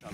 आज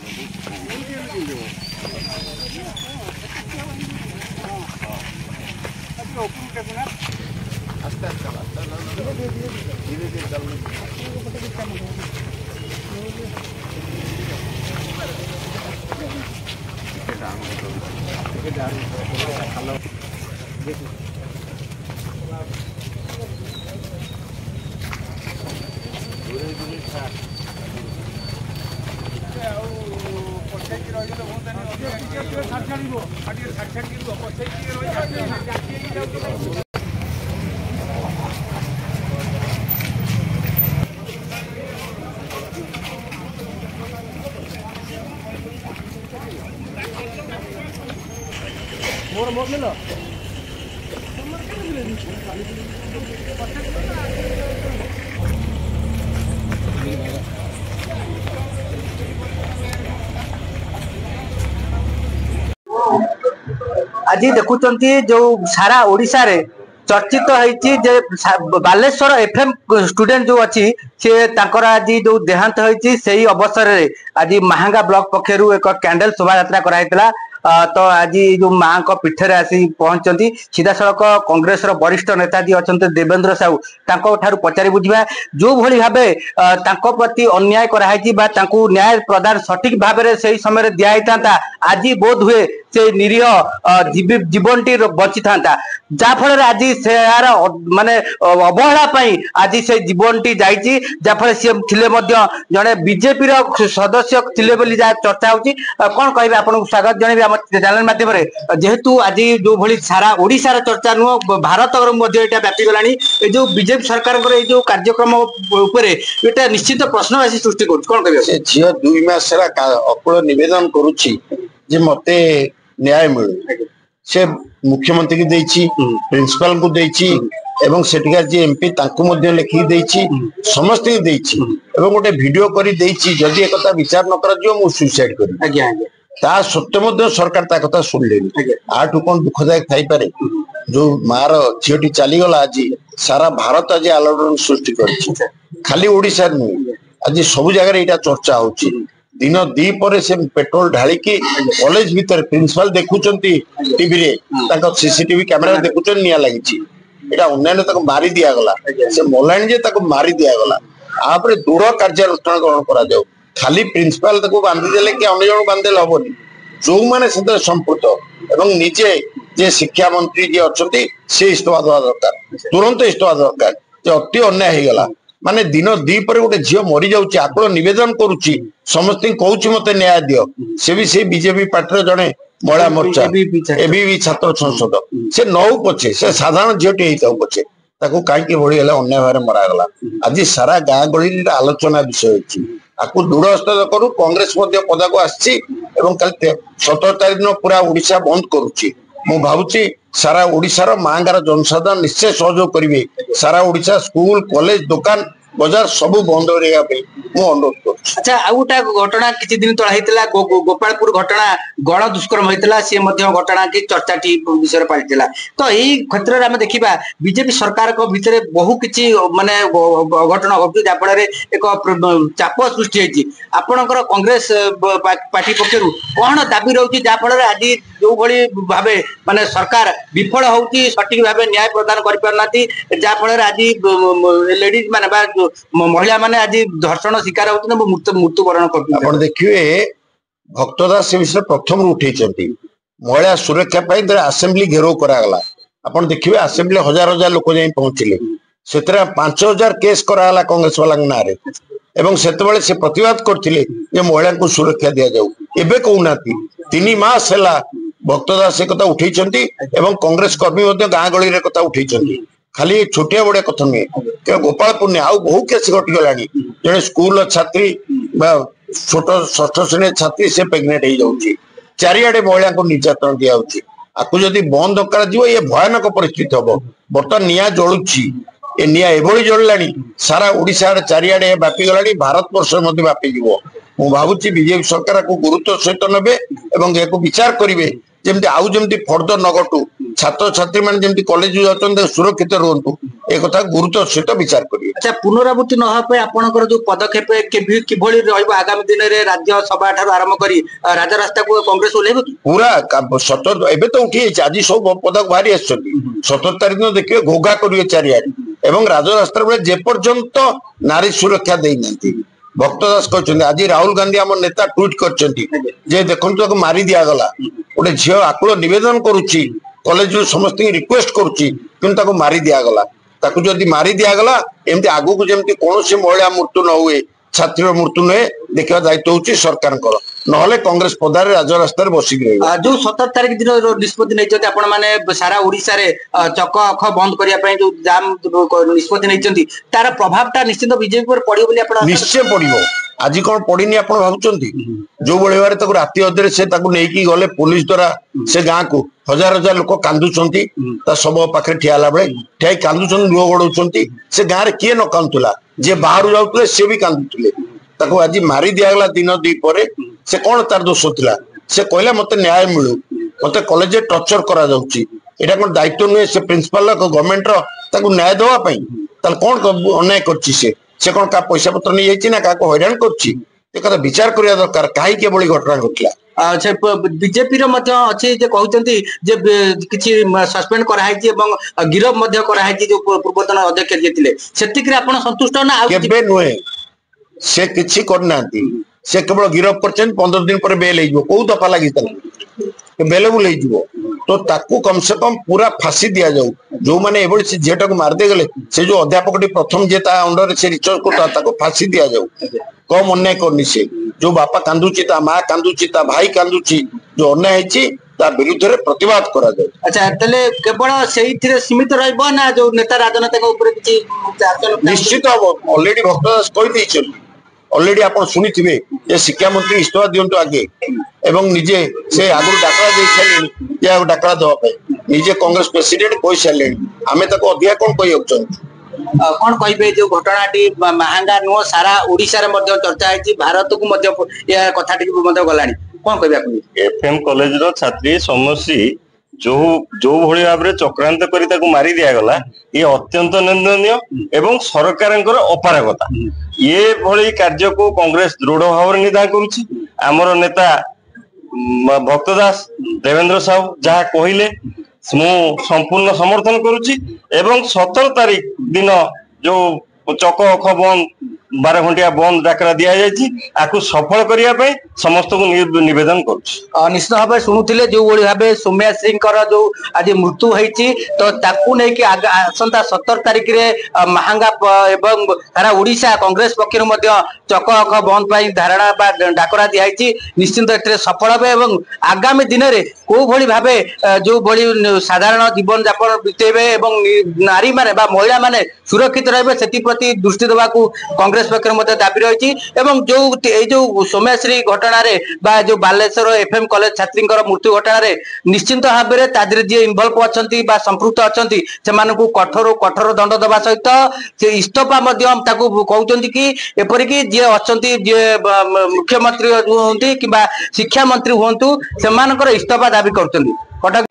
देखुंत जो सारा ओडिशा रे चर्चित होती बालेश्वर एफएम स्टूडेंट जो अच्छी सी आज जो देहांत होती से अवसर में आज महांगा ब्लॉक पक्षर एक कैंडल शोभा यात्रा कराइला। तो आज जो माँ को पीठे आसी पहुंचती सीधा सड़क कांग्रेस वरिष्ठ नेता जी अच्छा देवेंद्र साहू पचारि बुझा जो भली भाव प्रति अन्याय कराई न्याय प्रदान सठिक भाव में से समय दिखाई आज बोध हुए से निरीह जीवन टी बची था जाफल आज से यार माने अवहेला आज से जीवन टी जाफल सी थे जड़े बीजेपी सदस्य थे चर्चा होती कौन कह आपको स्वागत जनइबी चैनल माध्यम जेहेतु आज जो भली सारा ओडिशा चर्चा नुह भारत व्यापी गला जो बीजेपी सरकार जो कार्यक्रम ये निश्चित प्रश्नवाची सृष्टि कौन कह झी 2 मास अकुल नवेदन करुच्ची मते न्याय मिलू से मुख्यमंत्री की देछि प्रिंसिपल को देछि एवं सेठिकार जी एमपी लिखिक देछि समस्त देछि एवं गोटे वीडियो करी देछि जदि एक कथा विचार न करा जो मु सुसाइड करी ता सत्य सरकार ता कथा सुनलेनी आठू कौन दुखदायक थाई पारे जो मार झीटी चलीगला आज सारा भारत आज आलोड़न सृष्टि कर खाली ओडिशा नुहे आज सब जगह यहाँ चर्चा होची दिन दी पर से पेट्रोल ढालिकी कॉलेज भीतर प्रिंसिपल देखुचंती टीवी रे सीसीटीवी कैमरा देखुचन निया लगी एटा अन्याय तक मारी दिया गला से मोलाइन जे तक मारी दिया गला आपरे दृढ़ कार्यानुष्ठान ग्रहण करा जाऊ खाली प्रिंसिपल तक बांधी देले कि अन्य जन बांधेल हबनी जो माने से संपुक्त एवं निजे जे शिक्षा मंत्री जी अच्छे से इस्तीफा देवा दरकार तुरंत इस्तीफा दरकार अति अन्याय हो गला माने दिन दी पर गोटे झील मरी जाऊँच आकुल नवेदन करुच्ची समस्त कहूँ मत न्याय दियो से भी से बीजेपी पार्टी जड़े महिला मोर्चा एबी छात्र संसद से नौ पछे से साधारण झीटी होता पछे ताकू कहीं भली अन्याय भाव मरागला आज सारा गाँ गहली आलोचना विषय आपको दृढ़ हस्ताक्षर करू कांग्रेस पदा को आसी 17 तारीख दिन पूरा ओडिशा बंद करुच्ची मु भावुची सारा ओडिशार मांगार जनसाधारण निश्चय सहयोग करेंगे सारा ओडिशा स्कूल कॉलेज दुकान बाजार सब बंद अनुरोध कर। अच्छा आ गोटा घटना किछि दिन तळा हेतला गोपालपुर घटना गण दुष्कर्म हेतला से घटना की चर्चा टी विषय पड़ता तो यही क्षेत्र में आम देखा बीजेपी सरकार को भितर बहु किछि माने घटना घटू जहाँफल एक चाप सृष्टि होती आपणकर कांग्रेस पार्टी पक्षर कौन दाबी रोचे जहाँफल आज जो भली भाव माने सरकार विफल होती सठिक भाव न्याय प्रदान कर पारना जहाँफल आज लेडीज माने महिला माने आज धर्षण शिकार होती मृत्युवरण कर देखिए भक्तदास से विषय प्रथम उठे महिला सुरक्षा आसेम्बली घेराव करागला आपन देखिए आसेम्बली हजार हजार लोक जाई पहुंचले से 5000 केस करागला कांग्रेस वाला ना रे एवं सेतबेले से प्रतिवाद करथिले जे महिला को सुरक्षा दिया जाऊ एबे कहूना 3 मास हैला भक्तदास से कथा उठेइचंती एवं कांग्रेस कर्मी मध्ये गाँ गली रे कथा उठेइचंती खाली छोटिया बड़े कथा नुहे गोपालपुर आउ बहु केस घटीगला जड़े स्कूल छात्री छोट 6ठ श्रेणी छात्री से प्रेग्नेंट हो जाऊँगी चारिआडे महिला को निर्यातन दिया आपको जदि बंद कर ये भयानक परिस्थिति हम बर्तमान निया जलुची ए निया एभली जल्ला सारा ओडिशा चारिआडे व्यापीगला भारत वर्ष व्यापीज मु भावुची बीजेपी सरकार को गुरुत्व सहित नेबे एवं विचार करेंगे जमी आउ जमी फर्दर न घटू छात्र छात्री मैंने जमी कॉलेज जाते सुरक्षित रुहतु एक गुरुत्व सहित विचार करिए। अच्छा पुनरावृत्ति न होगा आपनकर जो पदक्षेप किभଳି रहइबो आगामी दिन रे राज्य सभा ठार आरंभ करी राजरास्ता को कांग्रेस ओलेबो कि पूरा 17 एबे तो उठी आज सब पदक बाहरी आछथि 17 तारिख दिन देखिए घोघा करिए चारियाडे एवं राजरास्ता बेले जे पर्यंत नारी सुरक्षा देई नथि भक्त दास कहते आज राहुल गांधी आम नेता ट्वीट कर देखो मारी दिया गला गोटे झील आकुल निवेदन करुच्ची कॉलेज समस्त रिक्वेस्ट करुच्ची मारी दिया गला ताकू जदि मारी दिया गला एमती आगु को जमती कौन सी महिला मृत्यु न हुए छात्री मृत्यु नुहे देखा दायित्व हूँ सरकार नहले कांग्रेस पदार राजरास्तार बसिक रही जो 17 तारिख दिन निष्पत्ति नहीं आपण मैंने सारा ओडिशा रे चक अख बंद करने जो जाम निष्पत्ति नहीं तार प्रभाव निश्चित बीजेपी पर पड़ो निश्चय पड़ो आज कौन पड़नी आप भावुंट जो भाई राति अधे से नहीं गले पुलिस द्वारा से गाँ को हजार हजार लोक कांदुंट शव पाखे ठियाला बेले ठिया कांदुंट लुह गड़ौंट से गाँव में किए न कांदुला जे बाहर जाऊे सी भी कांदुले आज मारी दिगला दिन दी पर से कौन तार दोष थिला से कहला मत न्याय मिलू मत कॉलेज टर्चर करा जाउची एटा कोन दायित्व नुहे से प्रिंसिपल गवर्नमेंट रो न्याय देवा कौन अन्याय करछि से कौन का पैसा पत्र नहीं जाइए ना क्या हैरान कर विचार करने दरकार कहीं केवल घटना घटला बीजेपी अच्छे कहते किसी सस्पेंड कराई गिरफ जो पूर्वतन अध्यक्ष जी थे से संतुष्ट ना केबे नुहे से किसी करना से केवल गिरफ कर 15 दिन पर बेल हो दफा लगी बेलेबुल हो तो ताकू कम से कम पूरा फांसी दि जाऊ जो मैंने से झीटा को मारदे गले से जो अध्यापक प्रथम जे अंडर से रिसर्च को फांसी दि जाऊ कम अन्याय करनी से जो बापा कांदुची माँ कांदुची भाई कांदुची जो अन्याय विरुद्ध रे प्रतिवाद करा जाए। अच्छा तले केवल से सीमित रहइबो ना जो नेता राजनेता ऊपर किछि निश्चित ऑलरेडी भक्त दास कहि दैछन ऑलरेडी आप शुणी शिक्षा मंत्री इस्तीफा दिंतु आगे एवं निजे से आगु डाकरा दे सारे डाकरा देवाई निजे कांग्रेस प्रेसिडेंट कही सारे आम अधिका कौन कही कौन कहे जो घटनाटी महंगा नुह सारा ओडिशा रे चर्चा है भारत को कथाटी गलानी कौन कह एफएम कॉलेज रो छात्री समस्या जो जो भली भाव में चक्रांत कर मारी दिया गला ये अत्यंत निंदनीय एवं सरकार अपारगता ये भली कार्य को कांग्रेस दृढ़ भाव निंदा करुछि आमर नेता भक्त दास देवेंद्र साहू जहाँ कहले मु संपूर्ण समर्थन करुछि एवं 17 तारिख दिन जो चक अख बंद 12 घंटिया बंद डाकरा दि जाकू सफल करने समस्त को निवेदन कर निश्चित भाव शुणुले जो भाव सौम्याश्री जो आज मृत्यु होती तो ताकू नहीं आसंता 17 तारिख में महंगा एवं सारा ओडिशा कांग्रेस पक्ष चक अख बंद धारणा डाकरा दिखाई निश्चित ए सफल हे आगामी दिन में कौ भली भाव जो भली साधारण जीवन यापन बीतेबे नारी माने महिला माने सुरक्षित रही दृष्टि देवा कांग्रेस पक्ष दाबी रही जो सौम्याश्री घटना जो बालेश्वर एफएम कॉलेज छात्री मृत्यु घटना निश्चिंत भाव में जी इनवल्व अच्छा संपृक्त अच्छा से कठोर कठोर दंड देवा सहित से इस्तफा कहते कि एपरिक जी अच्छा जी मुख्यमंत्री हूँ कि शिक्षा मंत्री हूँ से इस्तफा दाबी कर